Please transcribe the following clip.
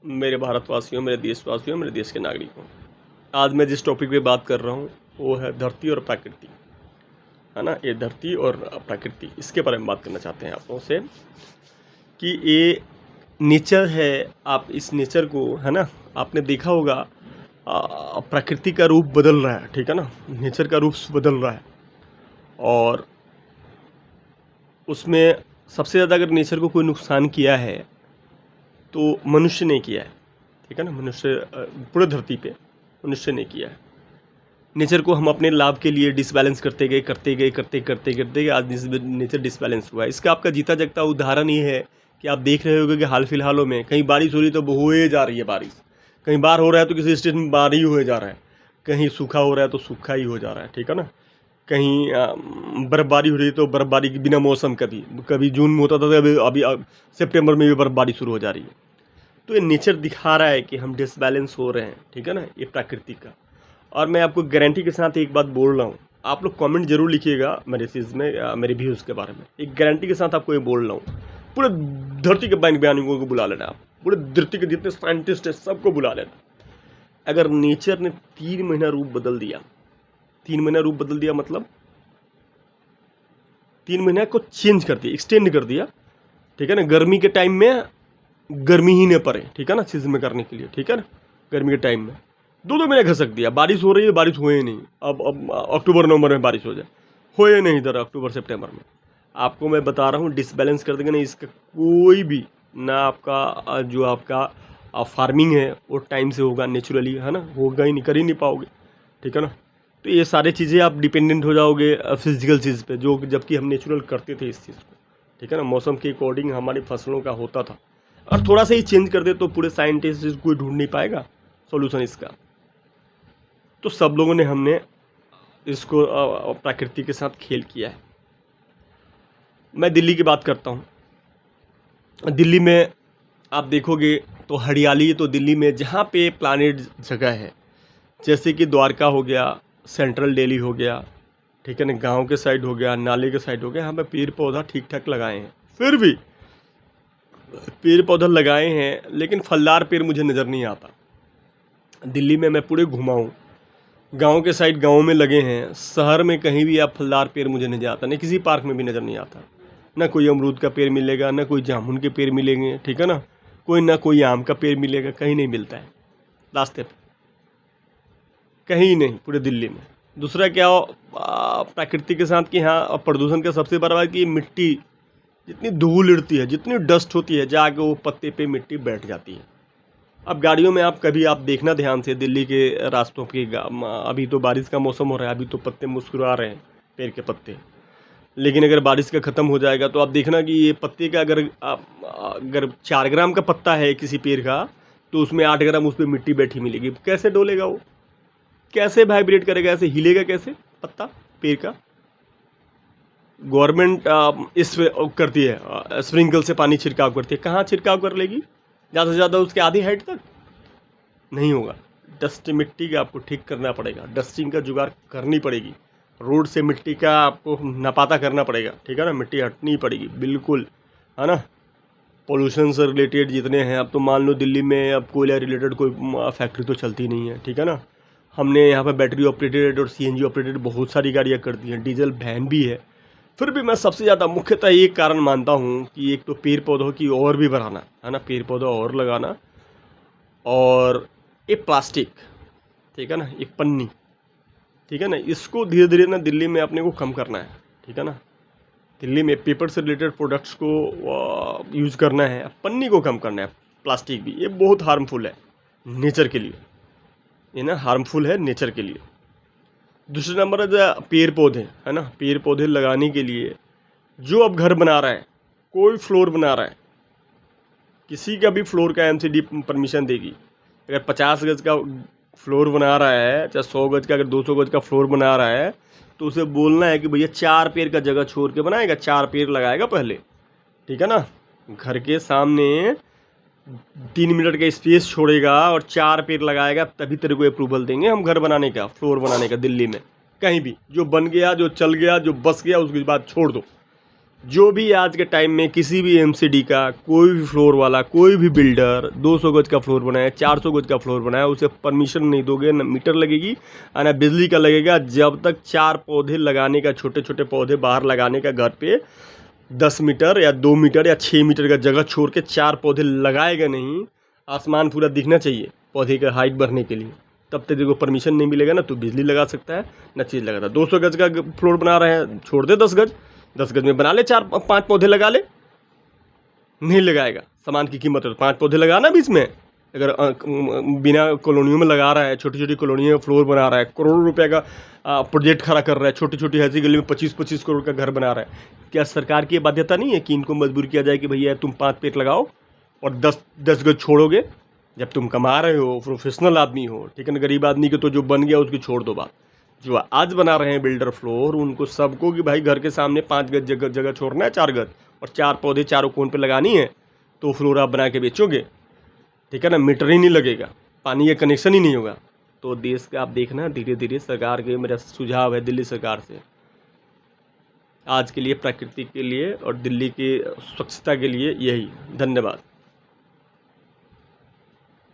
मेरे भारतवासियों, मेरे देशवासियों, मेरे देश के नागरिकों। आज मैं जिस टॉपिक पे बात कर रहा हूँ वो है धरती और प्रकृति, है ना। ये धरती और प्रकृति, इसके बारे में बात करना चाहते हैं आप लोगों से कि ये नेचर है। आप इस नेचर को, है ना, आपने देखा होगा प्रकृति का रूप बदल रहा है, ठीक है ना। नेचर का रूप बदल रहा है और उसमें सबसे ज़्यादा अगर नेचर को कोई नुकसान किया है तो मनुष्य ने किया है, ठीक है ना। मनुष्य पूरे धरती पे मनुष्य ने किया है। नेचर को हम अपने लाभ के लिए डिसबैलेंस करते गए आज नेचर डिसबैलेंस हुआ है। इसका आपका जीता जागता उदाहरण ये है कि आप देख रहे होंगे कि हाल फिलहालों में कहीं बारिश हो रही तो हुए जा रही है बारिश, कहीं बाढ़ हो रहा है तो किसी स्टेट में बाढ़ ही हुए जा रहा है, कहीं सूखा हो रहा है तो सूखा ही हो जा रहा है, ठीक है ना। कहीं बर्फ़बारी हो रही है तो बर्फ़बारी के बिना मौसम, कभी जून में होता था तो अभी सितंबर में भी बर्फ़बारी शुरू हो जा रही है। तो ये नेचर दिखा रहा है कि हम डिसबैलेंस हो रहे हैं, ठीक है ना, ये प्रकृति का। और मैं आपको गारंटी के साथ एक बात बोल रहा हूँ, आप लोग कमेंट जरूर लिखिएगा मेरे चीज़ में, मेरे व्यूज़ के बारे में। एक गारंटी के साथ आपको ये बोल रहा हूँ, पूरे धरती के वैज्ञानिकों को बुला लेना, आप पूरे धरती के जितने साइंटिस्ट हैं सबको बुला लेना। अगर नेचर ने 3 महीना रूप बदल दिया, 3 महीना रूप बदल दिया मतलब 3 महीना को चेंज कर दिया, एक्सटेंड कर दिया, ठीक है ना। गर्मी के टाइम में गर्मी ही न पड़े, ठीक है ना, चीज़ में करने के लिए, ठीक है ना। गर्मी के टाइम में 2-2 महीने खसक दिया, बारिश हो रही है, बारिश हुए ही नहीं। अब अक्टूबर नवंबर में बारिश हो जाए, हुए नहीं इधर अक्टूबर सितंबर में। आपको मैं बता रहा हूँ डिसबैलेंस कर देंगे नहीं, इसका कोई भी ना आपका जो आपका फार्मिंग है वो टाइम से होगा नेचुरली, है ना, होगा ही नहीं, कर ही नहीं पाओगे, ठीक है ना। तो ये सारी चीज़ें आप डिपेंडेंट हो जाओगे फिजिकल चीज़ पे, जो जबकि हम नेचुरल करते थे इस चीज़ को, ठीक है ना। मौसम के अकॉर्डिंग हमारी फसलों का होता था, और थोड़ा सा ही चेंज कर दे तो पूरे साइंटिस्ट कोई ढूंढ नहीं पाएगा सॉल्यूशन इसका। तो सब लोगों ने हमने इसको प्रकृति के साथ खेल किया है। मैं दिल्ली की बात करता हूँ। दिल्ली में आप देखोगे तो हरियाली, तो दिल्ली में जहाँ पे प्लानेट जगह है, जैसे कि द्वारका हो गया, सेंट्रल दिल्ली हो गया, ठीक है ना, गांव के साइड हो गया, नाले के साइड हो गया, यहाँ पे पेड़ पौधा ठीक ठाक लगाए हैं। फिर भी पेड़ पौधा लगाए हैं लेकिन फलदार पेड़ मुझे नज़र नहीं आता। दिल्ली में मैं पूरे घुमा हूँ, गांव के साइड गांव में लगे हैं, शहर में कहीं भी आप फलदार पेड़ मुझे नज़र आता नहीं, किसी पार्क में भी नज़र नहीं आता। ना कोई अमरूद का पेड़ मिलेगा, ना कोई जामुन के पेड़ मिलेंगे, ठीक है ना, ना कोई आम का पेड़ मिलेगा, कहीं नहीं मिलता है रास्ते पे, कहीं नहीं पूरे दिल्ली में। दूसरा क्या प्रकृति के साथ कि हाँ प्रदूषण का सबसे बड़ा बात कि मिट्टी, जितनी धूल उड़ती है, जितनी डस्ट होती है, जाके वो पत्ते पे मिट्टी बैठ जाती है। अब गाड़ियों में आप कभी आप देखना ध्यान से दिल्ली के रास्तों पे, अभी तो बारिश का मौसम हो रहा है, अभी तो पत्ते मुस्कुरा रहे हैं, पेड़ के पत्ते। लेकिन अगर बारिश का ख़त्म हो जाएगा तो आप देखना कि ये पत्ते का अगर 4 ग्राम का पत्ता है किसी पेड़ का, तो उसमें 8 ग्राम उस पर मिट्टी बैठी मिलेगी। कैसे डोलेगा वो, कैसे वाइब्रेट करेगा, ऐसे हिलेगा कैसे पत्ता पेड़ का। गवर्नमेंट इस करती है, स्प्रिंकल से पानी छिड़काव करती है, कहाँ छिड़काव कर लेगी, ज़्यादा से ज़्यादा उसके आधी हाइट तक नहीं होगा। डस्ट मिट्टी का आपको ठीक करना पड़ेगा, डस्टिंग का जुगाड़ करनी पड़ेगी, रोड से मिट्टी का आपको नपाता करना पड़ेगा, ठीक है ना, मिट्टी हटनी पड़ेगी बिल्कुल, है ना। पोल्यूशन से रिलेटेड जितने हैं, अब तो मान लो दिल्ली में अब कोयला रिलेटेड कोई फैक्ट्री तो चलती नहीं है, ठीक है ना। हमने यहाँ पर बैटरी ऑपरेटेड और CNG ऑपरेटेड बहुत सारी गाड़ियाँ कर दी हैं, डीजल वैन भी है। फिर भी मैं सबसे ज़्यादा मुख्यतः एक कारण मानता हूँ कि एक तो पेड़ पौधों की और भी बढ़ाना, है ना, पेड़ पौधा और लगाना, और ये प्लास्टिक, ठीक है ना, एक पन्नी, ठीक है ना, इसको धीरे धीरे ना दिल्ली में अपने को कम करना है, ठीक है ना। दिल्ली में पेपर से रिलेटेड प्रोडक्ट्स को यूज़ करना है, पन्नी को कम करना है। प्लास्टिक भी ये बहुत हार्मफुल है नेचर के लिए, ये ना हार्मफुल है नेचर के लिए। दूसरे नंबर है पेड़ पौधे, है ना, पेड़ पौधे लगाने के लिए जो अब घर बना रहा है, कोई फ्लोर बना रहा है, किसी का भी फ्लोर का MCD परमिशन देगी। अगर 50 गज का फ्लोर बना रहा है, चाहे 100 गज का, अगर 200 गज का फ्लोर बना रहा है, तो उसे बोलना है कि भैया 4 पेड़ का जगह छोड़ के बनाएगा, 4 पेड़ लगाएगा पहले, ठीक है ना। घर के सामने 3 मिनट का स्पेस छोड़ेगा और 4 पेड़ लगाएगा, तभी तेरे को अप्रूवल देंगे हम घर बनाने का, फ्लोर बनाने का। दिल्ली में कहीं भी जो बन गया, जो चल गया, जो बस गया, उसके बाद छोड़ दो, जो भी आज के टाइम में किसी भी एमसीडी का कोई भी फ्लोर वाला, कोई भी बिल्डर 200 गज का फ्लोर बनाए, 400 गज का फ्लोर बनाए, उसे परमिशन नहीं दोगे, ना मीटर लगेगी और ना बिजली का लगेगा, जब तक 4 पौधे लगाने का, छोटे छोटे पौधे बाहर लगाने का घर पे 10 मीटर या 2 मीटर या 6 मीटर का जगह छोड़ के 4 पौधे लगाएगा नहीं। आसमान पूरा दिखना चाहिए पौधे का हाइट बढ़ने के लिए, तब तक देखो परमिशन नहीं मिलेगा ना तो बिजली लगा सकता है ना चीज़ लगाता है। 200 गज का फ्लोर बना रहे हैं, छोड़ दे 10 गज, 10 गज में बना ले 4-5 पौधे लगा ले। नहीं लगाएगा, सामान की कीमत है तो 5 पौधे लगाना बीच में। अगर बिना कॉलोनियों में लगा रहा है, छोटी छोटी कॉलोनियों में फ्लोर बना रहा है, करोड़ों रुपए का प्रोजेक्ट खड़ा कर रहा है, छोटी छोटी ऐसी गली में 25-25 करोड़ का घर बना रहा है, क्या सरकार की ये बाध्यता नहीं है कि इनको मजबूर किया जाए कि भैया तुम 5 पेड़ लगाओ और 10 गज छोड़ोगे? जब तुम कमा रहे हो, प्रोफेशनल आदमी हो, ठीक है ना, गरीब आदमी के तो जो बन गया उसकी छोड़ दो बात। जो आज बना रहे हैं बिल्डर फ्लोर, उनको सबको कि भाई घर के सामने 5 गज जगह छोड़ना है, 4 गज, और 4 पौधे चारों कोन पे लगानी है, तो फ्लोर आप बना के बेचोगे, ठीक है ना, मीटर ही नहीं लगेगा, पानी का कनेक्शन ही नहीं होगा। तो देश का आप देखना धीरे धीरे सरकार के, मेरा सुझाव है दिल्ली सरकार से, आज के लिए, प्रकृति के लिए और दिल्ली की स्वच्छता के लिए यही। धन्यवाद।